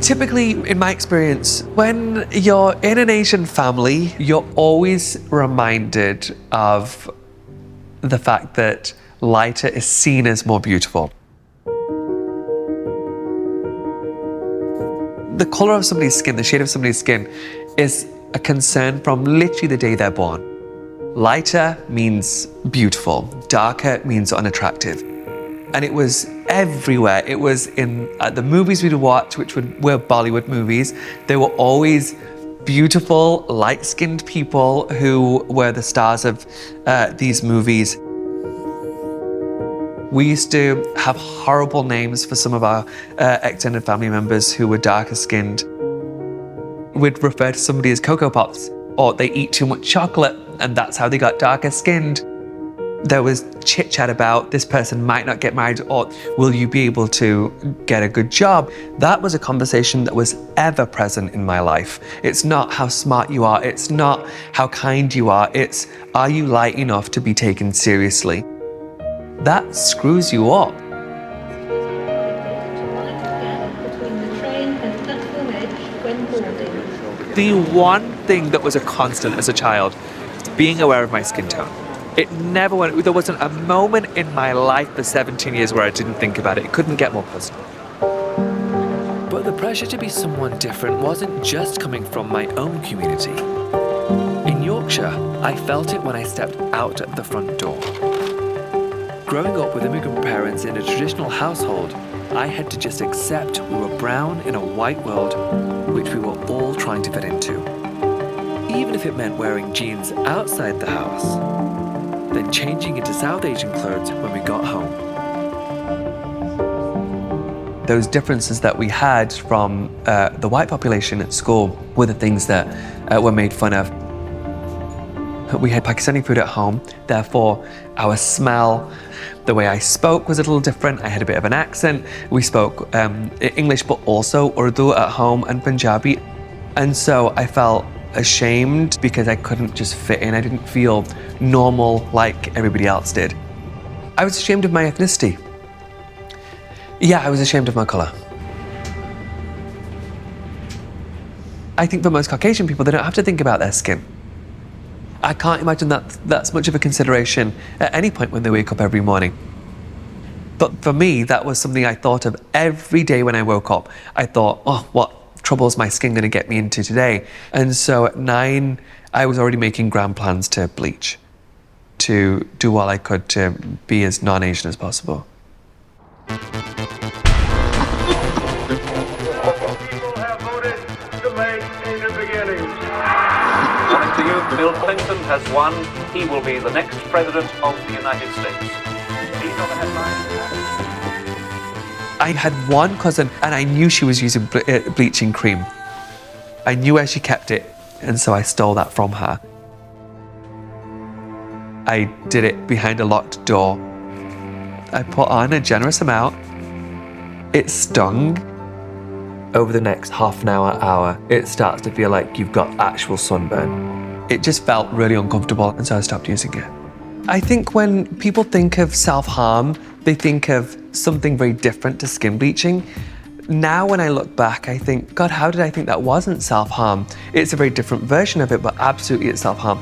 Typically, in my experience, when you're in an Asian family, you're always reminded of the fact that lighter is seen as more beautiful. The colour of somebody's skin, the shade of somebody's skin, is a concern from literally the day they're born. Lighter means beautiful, darker means unattractive. And it was everywhere. It was in the movies we'd watch, which were Bollywood movies. They were always beautiful, light-skinned people who were the stars of these movies. We used to have horrible names for some of our extended family members who were darker skinned. We'd refer to somebody as Cocoa Pops, or they eat too much chocolate and that's how they got darker skinned. There was chit chat about this person might not get married, or will you be able to get a good job? That was a conversation that was ever present in my life. It's not how smart you are, it's not how kind you are you light enough to be taken seriously? That screws you up. The one thing that was a constant as a child was being aware of my skin tone. It never went, there wasn't a moment in my life for 17 years where I didn't think about it. It couldn't get more personal. But the pressure to be someone different wasn't just coming from my own community. In Yorkshire, I felt it when I stepped out at the front door. Growing up with immigrant parents in a traditional household, I had to just accept we were brown in a white world, which we were all trying to fit into. Even if it meant wearing jeans outside the house, then changing into South Asian clothes when we got home. Those differences that we had from the white population at school were the things that were made fun of. We had Pakistani food at home, therefore our smell, the way I spoke was a little different. I had a bit of an accent. We spoke English, but also Urdu at home and Punjabi. And so I felt ashamed because I couldn't just fit in. I didn't feel normal like everybody else did. I was ashamed of my ethnicity. Yeah, I was ashamed of my colour. I think for most Caucasian people, they don't have to think about their skin. I can't imagine that's much of a consideration at any point when they wake up every morning. But for me, that was something I thought of every day when I woke up. I thought, oh, what trouble is my skin going to get me into today? And so at 9, I was already making grand plans to bleach, to do all I could to be as non-Asian as possible. Bill Clinton has won. He will be the next president of the United States. These are the headlines. I had one cousin and I knew she was using bleaching cream. I knew where she kept it, and so I stole that from her. I did it behind a locked door. I put on a generous amount. It stung. Over the next half an hour, it starts to feel like you've got actual sunburn. It just felt really uncomfortable, and so I stopped using it. I think when people think of self-harm, they think of something very different to skin bleaching. Now when I look back, I think, God, how did I think that wasn't self-harm? It's a very different version of it, but absolutely it's self-harm.